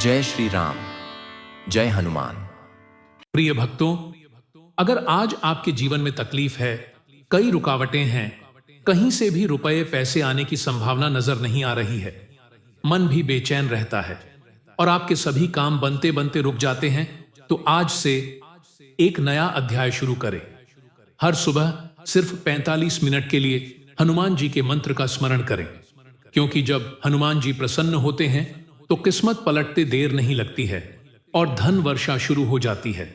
जय श्री राम, जय हनुमान। प्रिय भक्तों, अगर आज आपके जीवन में तकलीफ है, कई रुकावटें हैं, कहीं से भी रुपए पैसे आने की संभावना नजर नहीं आ रही है, मन भी बेचैन रहता है और आपके सभी काम बनते बनते रुक जाते हैं, तो आज से एक नया अध्याय शुरू करें। हर सुबह सिर्फ 45 मिनट के लिए हनुमान जी के मंत्र का स्मरण करें, क्योंकि जब हनुमान जी प्रसन्न होते हैं तो किस्मत पलटते देर नहीं लगती है और धन वर्षा शुरू हो जाती है।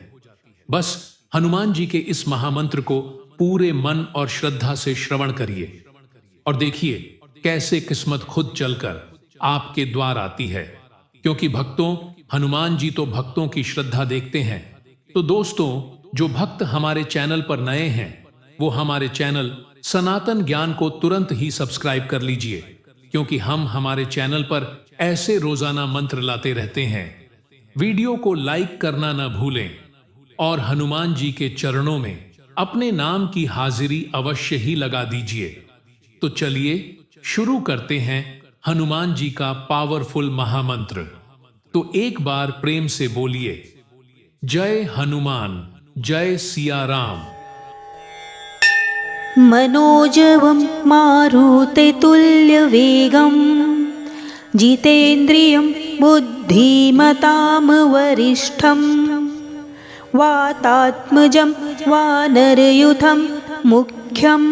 बस हनुमान जी के इस महामंत्र को पूरे मन और श्रद्धा से श्रवण करिए और देखिए कैसे किस्मत खुद चलकर आपके द्वार आती है, क्योंकि भक्तों, हनुमान जी तो भक्तों की श्रद्धा देखते हैं। तो दोस्तों, जो भक्त हमारे चैनल पर नए हैं वो हमारे चैनल सनातन ज्ञान को तुरंत ही सब्सक्राइब कर लीजिए, क्योंकि हम हमारे चैनल पर ऐसे रोजाना मंत्र लाते रहते हैं। वीडियो को लाइक करना न भूलें और हनुमान जी के चरणों में अपने नाम की हाजिरी अवश्य ही लगा दीजिए। तो चलिए शुरू करते हैं हनुमान जी का पावरफुल महामंत्र। तो एक बार प्रेम से बोलिए, जय हनुमान, जय सिया राम। मनोजवं मारुततुल्यवेगं जितेन्द्रियं बुद्धिमतां वरिष्ठं वातात्मजं वानरयूथं मुख्यं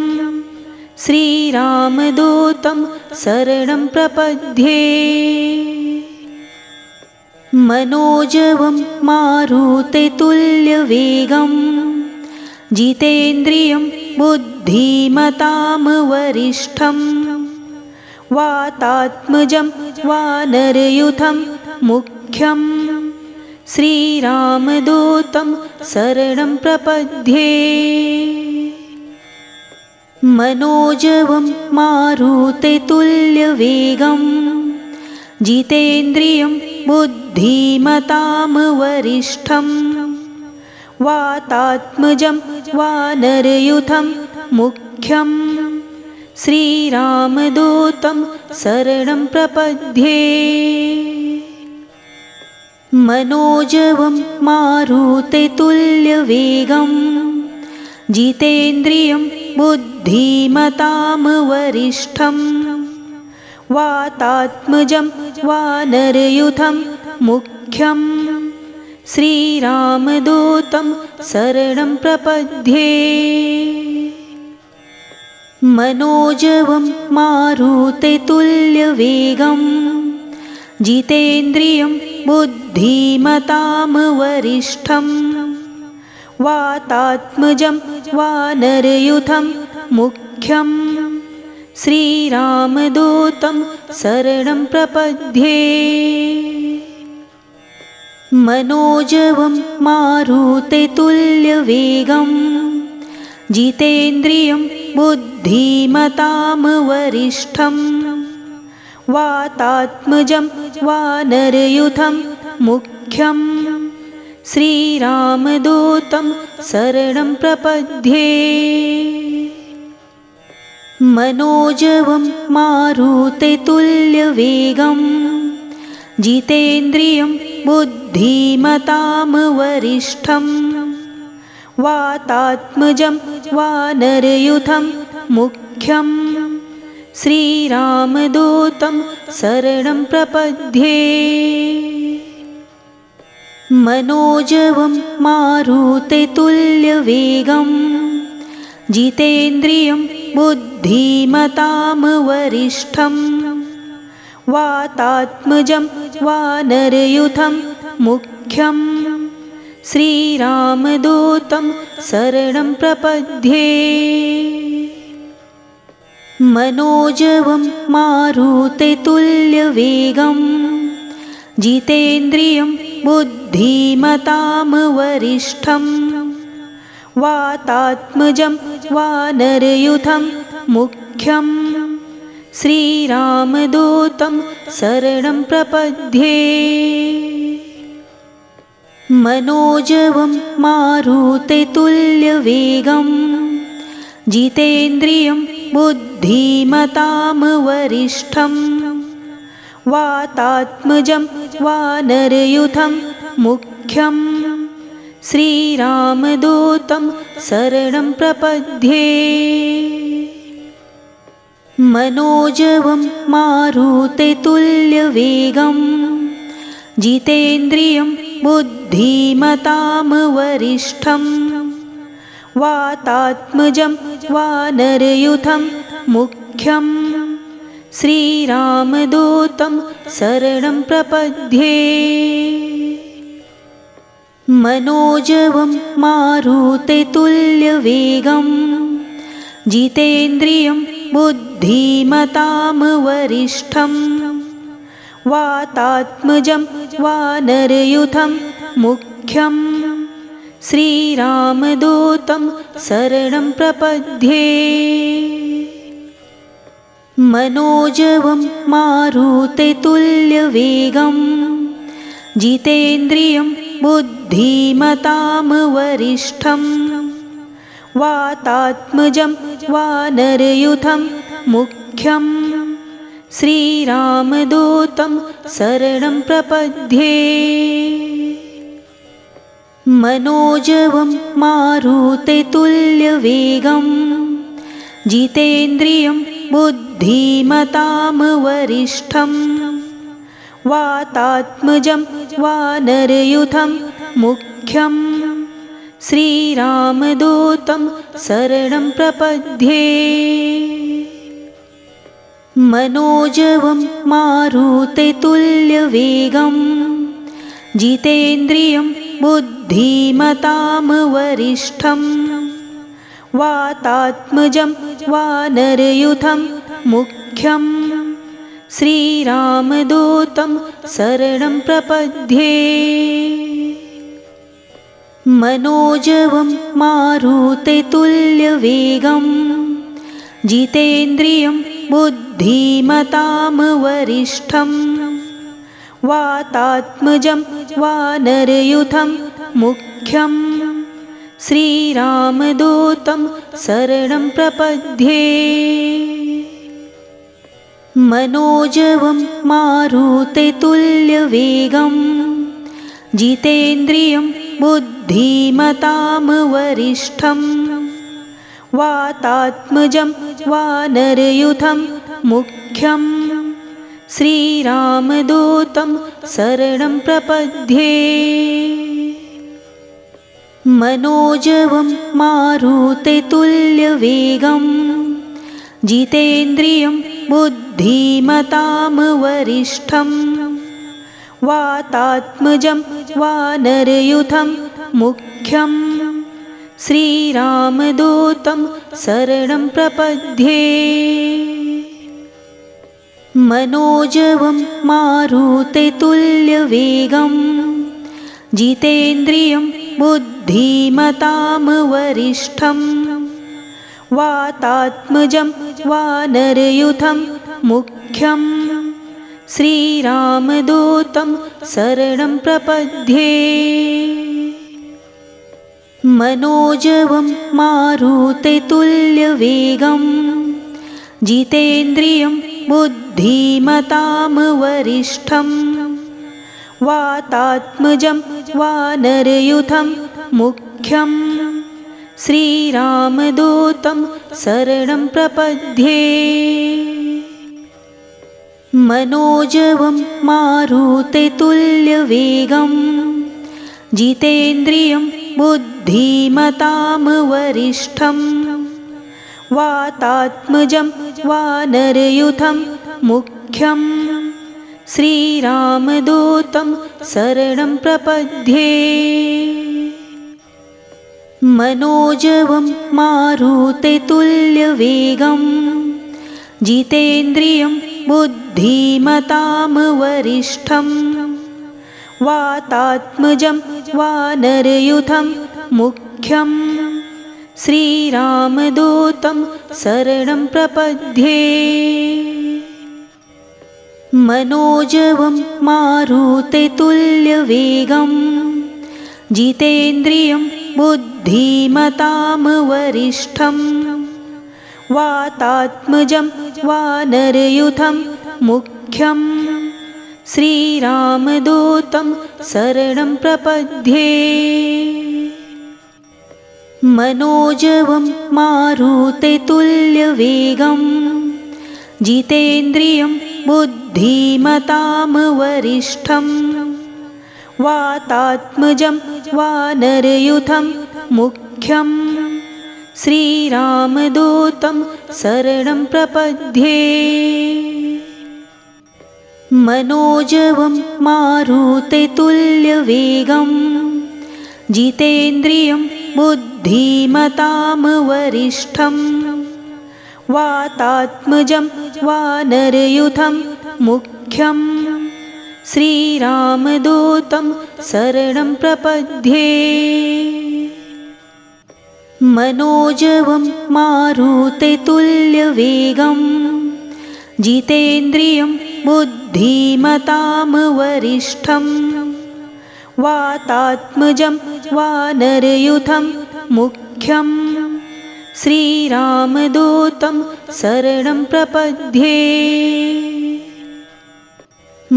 श्रीरामदूतं शरणं प्रपद्ये। मनोजवं मारुततुल्यवेगं जितेन्द्रियं बुद्धिमतां वरिष्ठं वातात्मजं वानरयूथं मुख्यं श्रीरामदूतं शरणं प्रपद्ये। मनोजवं मारुततुल्यवेगं जितेन्द्रियं बुद्धिमतां वरिष्ठं वातात्मजं वानरयूथं मुख्यं श्रीरामदूतं शरणं प्रपद्ये। मनोजवं मारुततुल्यवेगं जितेन्द्रियं बुद्धिमतां वरिष्ठं वातात्मजं वानरयूथं मुख्यं श्रीरामदूतं शरणं प्रपद्ये। मनोजवं मारुततुल्यवेगं जितेन्द्रियं बुद्धिमतां वरिष्ठं वातात्मजं वानरयूथं मुख्यं श्रीरामदूतं शरणं प्रपद्ये। मनोजवं मारुततुल्यवेगं जितेन्द्रियं बुद्धिमतां वरिष्ठं वातात्मजं वानरयूथं मुख्यं श्रीरामदूतं शरणं प्रपद्ये। मनोजवं मारुततुल्यवेगं जितेन्द्रियं बुद्धिमतां वरिष्ठं वातात्मजं वानरयूथं मुख्यं श्रीरामदूतं शरणं प्रपद्ये। मनोजवं मारुततुल्यवेगं जितेन्द्रियं बुद्धिमतां वरिष्ठं वातात्मजं वानरयूथं मुख्यं श्रीरामदूतं शरणं प्रपद्ये। मनोजवं मारुततुल्यवेगं जितेन्द्रियं बुद्धिमतां वरिष्ठं वातात्मजं वानरयूथं मुख्यं श्रीरामदूतं शरणं प्रपद्ये। मनोजवं मारुततुल्यवेगं जितेन्द्रियं बुद्धिमतां वरिष्ठं वातात्मजं वानरयूथं मुख्यं श्रीरामदूतं शरणं प्रपद्ये। मनोजवं मारुततुल्यवेगं जितेन्द्रियं बुद्धिमतां वरिष्ठं वातात्मजं वानरयूथं मुख्यं श्रीरामदूतं शरणं प्रपद्ये। मनोजवं मारुततुल्यवेगं जितेन्द्रियं बुद्धिमतां वरिष्ठं वातात्मजं वानरयूथं मुख्यं श्रीरामदूतं शरणं प्रपद्ये। मनोजवं मारुततुल्यवेगं जितेन्द्रियं बुद्धिमतां वरिष्ठं वातात्मजं वानरयूथं मुख्यं श्रीरामदूतं शरणं प्रपद्ये। मनोजवं मारुततुल्यवेगं जितेन्द्रियं बुद्धिमतां वरिष्ठं वातात्मजं वानरयूथं मुख्यं श्रीरामदूतं शरणं प्रपद्ये। मनोजवं मारुततुल्यवेगं जितेन्द्रियं बुद्धिमतां वरिष्ठं वातात्मजं वानरयूथं मुख्यं श्रीरामदूतं शरणं प्रपद्ये। मनोजवं मारुततुल्यवेगं जितेन्द्रियं बुद्धिमतां वरिष्ठं वातात्मजं वानरयूथं मुख्यं श्रीरामदूतं शरणं प्रपद्ये। मनोजवं मारुततुल्यवेगं जितेन्द्रियं बुद्धिमतां वरिष्ठं वातात्मजं वानरयूथं मुख्यं श्रीरामदूतं शरणं प्रपद्ये। मनोजवं मारुततुल्यवेगं जितेन्द्रियं बुद्धिमतां वरिष्ठं वातात्मजं वानरयूथं मुख्यं श्रीरामदूतं शरणं प्रपद्ये। मनोजवं मारुततुल्यवेगं जितेन्द्रियं बुद्धिमतां वरिष्ठं वातात्मजं वानरयूथं मुख्यं श्रीरामदूतं शरणं प्रपद्ये। मनोजवं मारुततुल्यवेगं जितेन्द्रियं बुद्धिमतां वरिष्ठं वातात्मजं वानरयूथं मुख्यं श्रीरामदूतं शरणं प्रपद्ये। मनोजवं मारुततुल्यवेगं जितेन्द्रियं बुद्धिमतां वरिष्ठं वातात्मजं वानरयूथं मुख्यं श्रीरामदूतं शरणं प्रपद्ये। मनोजवं मारुततुल्यवेगं जितेन्द्रियं बुद्धिमतां वरिष्ठं वातात्मजं वानरयूथं मुख्यं श्रीरामदूतं शरणं प्रपद्ये। मनोजवं मारुततुल्यवेगं जितेन्द्रियं बुद्धिमतां वरिष्ठं वातात्मजं वानरयूथं मुख्यं श्रीरामदूतं शरणं प्रपद्ये मनोजवं मारुततुल्यवेगं जितेन्द्रियं बुद्धिमतां वरिष्ठं वातात्मजं वानरयूथं मुख्यं श्रीरामदूतं शरणं प्रपद्ये मनोजवं मारुततुल्यवेगं जितेन्द्रियं बुद्धिमतां वरिष्ठं वातात्मजं वानरयूथं मुख्यं श्रीरामदूतं शरणं प्रपद्ये मनोजवं मारुततुल्यवेगं जितेन्द्रियं बुद्धिमतां वरिष्ठं वातात्मजं वानरयूथं मुख्यं श्रीरामदूतं शरणं प्रपद्ये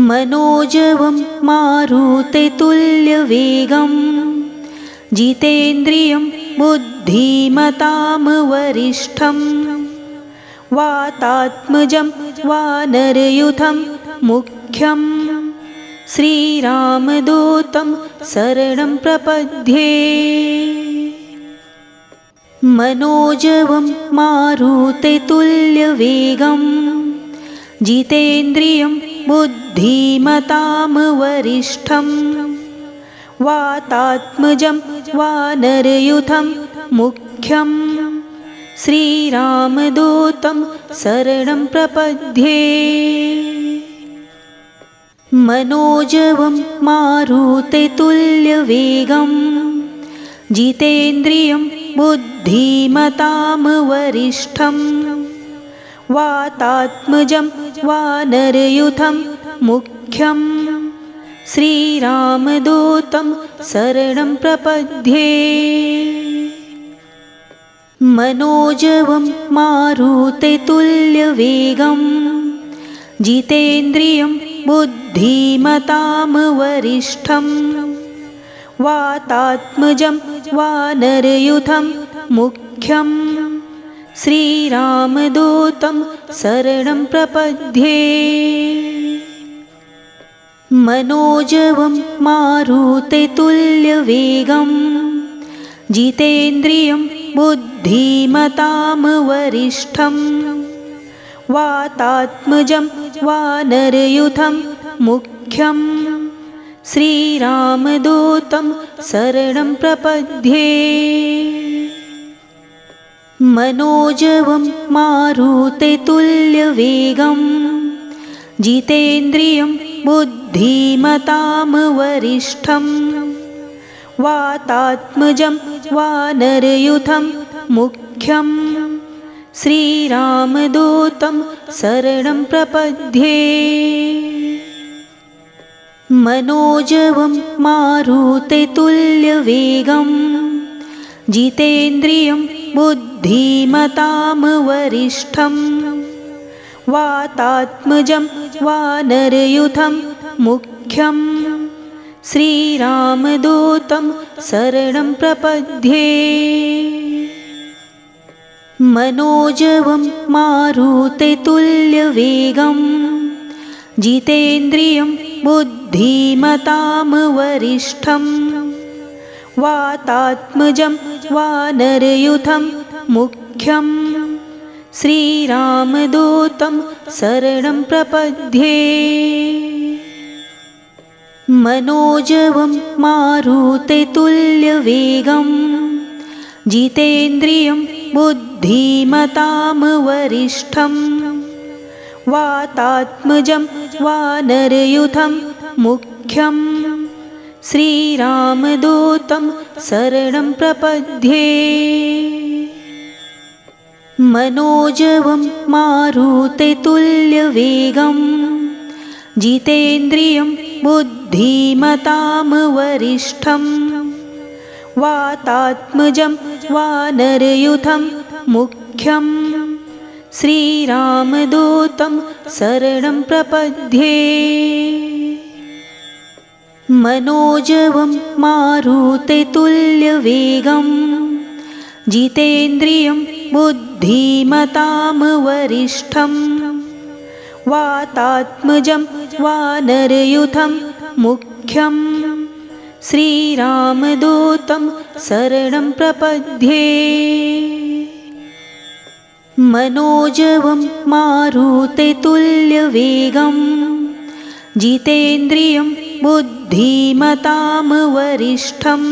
मनोजवं मारुततुल्यवेगं जितेन्द्रियं बुद्धिमतां वरिष्ठं वातात्मजं वानरयूथं मुख्यं श्रीरामदूतं शरणं प्रपद्ये मनोजवं मारुततुल्यवेगं जितेन्द्रियं बुद्धिमतां वरिष्ठं वातात्मजं वानरयूथं मुख्यं श्रीरामदूतं शरणं प्रपद्ये मनोजवं मारुततुल्यवेगं जितेन्द्रियं बुद्धिमतां वरिष्ठं वातात्मजं वानरयूथं मुख्यं श्रीरामदूतं शरणं प्रपद्ये मनोजवं मारुततुल्यवेगं जितेन्द्रियं बुद्धिमतां वरिष्ठं वातात्मजं वानरयूथं मुख्यं श्रीरामदूतं शरणं प्रपद्ये मनोजवं मारुततुल्यवेगं जितेन्द्रियं बुद्धिमतां वरिष्ठं वातात्मजं वानरयूथं मुख्यं श्रीरामदूतं शरणं प्रपद्ये मनोजवं मारुततुल्यवेगं जितेन्द्रियं बुद्धिमतां वरिष्ठं वातात्मजं वानरयूथं मुख्यं श्रीरामदूतं शरणं प्रपद्ये मनोजवं मारुततुल्यवेगं जितेन्द्रियं बुद्धिमतां वरिष्ठं वातात्मजं वानरयूथं मुख्यं श्रीरामदूतं शरणं प्रपद्ये मनोजवं मारुततुल्यवेगं जितेन्द्रियं बुद्धिमतां वरिष्ठं वातात्मजं वानरयूथं मुख्यं श्रीरामदूतं शरणं प्रपद्ये मनोजवं मारुततुल्यवेगं जितेन्द्रियं बुद्धिमतां वरिष्ठं वातात्मजं वानरयूथं मुख्यं श्रीरामदूतं शरणं प्रपद्ये मनोजवं मारुततुल्यवेगं जितेन्द्रियं बुद्धिमतां वरिष्ठं वातात्मजं वानरयूथं मुख्यं श्रीरामदूतं शरणं प्रपद्ये मनोजवं मारुततुल्यवेगं जितेन्द्रियं बुद्धिमतां वरिष्ठं वातात्मजं वानरयूथं मुख्यं श्रीरामदूतं शरणं प्रपद्ये मनोजवं मारुततुल्यवेगं जितेन्द्रियं बुद्धिमतां वरिष्ठं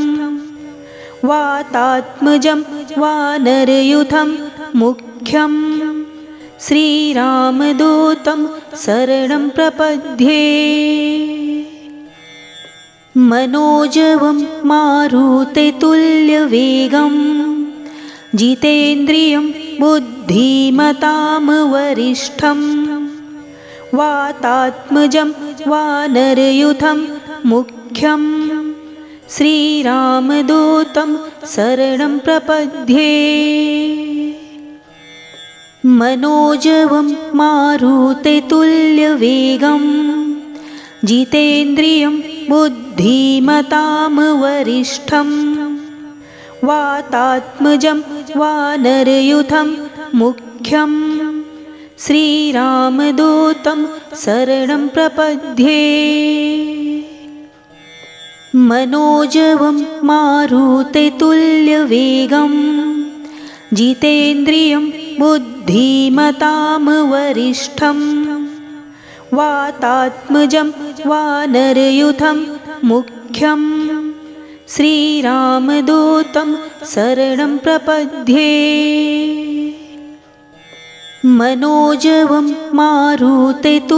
वातात्मजं वानरयूथं मुख्यं श्रीरामदूतं शरणं प्रपद्ये मनोजवं मारुततुल्यवेगं जितेन्द्रियं बुद्धिमतां वरिष्ठं वातात्मजं वानरयूथं मुख्यं श्रीरामदूतं शरणं प्रपद्ये मनोजवं मारुततुल्यवेगं जितेन्द्रियं बुद्धिमतां वरिष्ठं वातात्मजं वानरयूथं मुख्यं श्रीरामदूतं शरणं प्रपद्ये मनोजवं मारुततुल्यवेगं जितेन्द्रियं बुद्धिमतां वरिष्ठं वातात्मजं वानरयूथं मुख्यं श्रीरामदूतं शरणं प्रपद्ये मनोजवं मारुततुल्यवेगं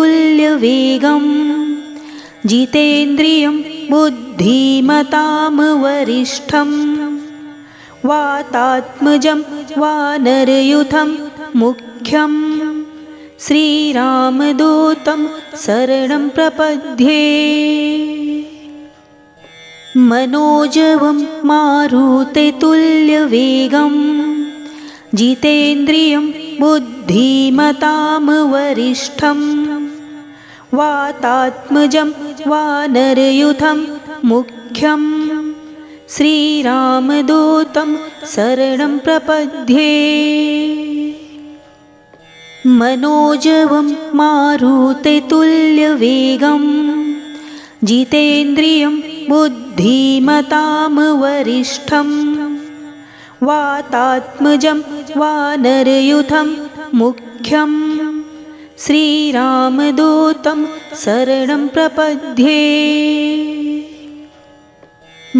जितेन्द्रियं बुद्धिमतां वरिष्ठं वातात्मजं वानरयूथं मुख्यं श्रीरामदूतं शरणं प्रपद्ये मनोजवं मारुततुल्यवेगं जितेन्द्रियं बुद्धिमतां वरिष्ठं वातात्मजं वानरयूथं मुख्यं श्रीरामदूतं शरणं प्रपद्ये मनोजवं मारुततुल्यवेगं जितेन्द्रियं बुद्धिमतां वरिष्ठं वातात्मजं वानरयूथं मुख्यं श्रीरामदूतं शरणं प्रपद्ये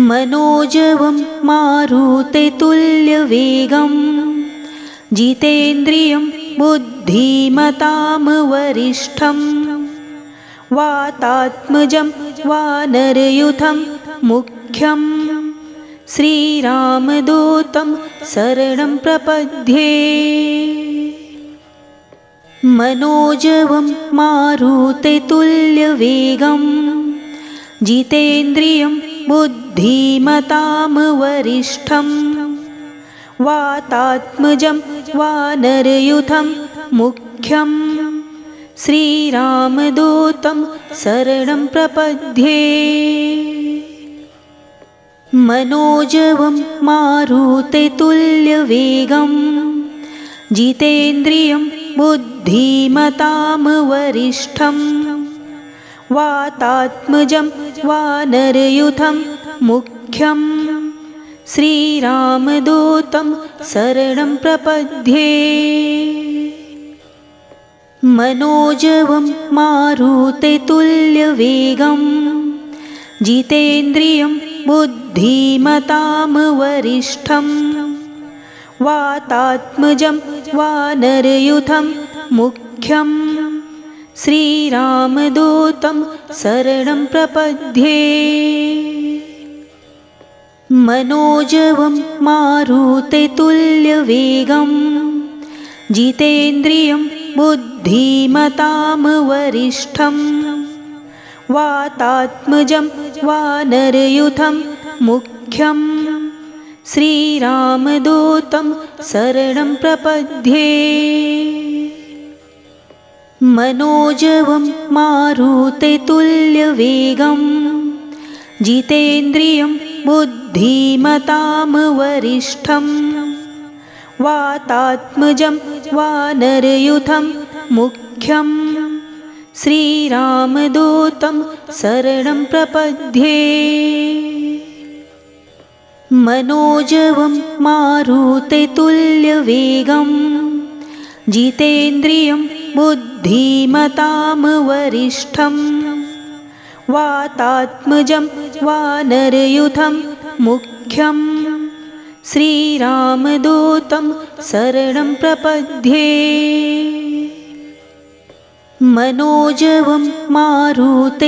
मनोजवं मारुततुल्यवेगं जितेन्द्रियं बुद्धिमतां वरिष्ठं वातात्मजं वानरयूथं मुख्यं श्रीरामदूतं शरणं प्रपद्ये मनोजवं मारुततुल्यवेगं जितेन्द्रियं बुद्धिमतां वरिष्ठं वातात्मजं वानरयूथं मुख्यं श्रीरामदूतं शरणं प्रपद्ये मनोजवं मारुततुल्यवेगं जितेन्द्रियं बुद्धिमतां वरिष्ठं वातात्मजं वानरयूथं मुख्यं श्रीरामदूतं शरणं प्रपद्ये मनोजवं मारुततुल्यवेगं जितेन्द्रियं बुद्धिमतां वरिष्ठं वातात्मजं वानरयूथं मुख्यं श्रीरामदूतं शरणं प्रपद्ये मनोजवं मारुततुल्यवेगं जितेन्द्रियं बुद्धिमतां वरिष्ठं वातात्मजं वानरयूथं मुख्यं श्रीरामदूतं शरणं प्रपद्ये। मनोजवं मारुततुल्यवेगं जितेन्द्रियं बुद्धिमतां वरिष्ठं वातात्मजं वानरयूथं मुख्यं श्रीरामदूतं शरणं प्रपद्ये। मनोजवं मारुततुल्यवेगं जितेन्द्रियं बुद्धिमतां वरिष्ठं वातात्मजं वानरयूथं मुख्यं श्रीरामदूतं शरणं प्रपद्ये। मनोजवं मारुततुल्यवेगं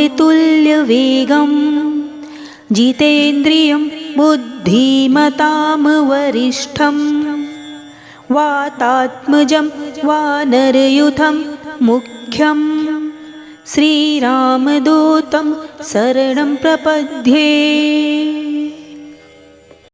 जितेन्द्रियं बुद्धिमतां वरिष्ठं वातात्मजं वानरयूथं मुख्यं श्रीरामदूतं शरणं प्रपद्ये।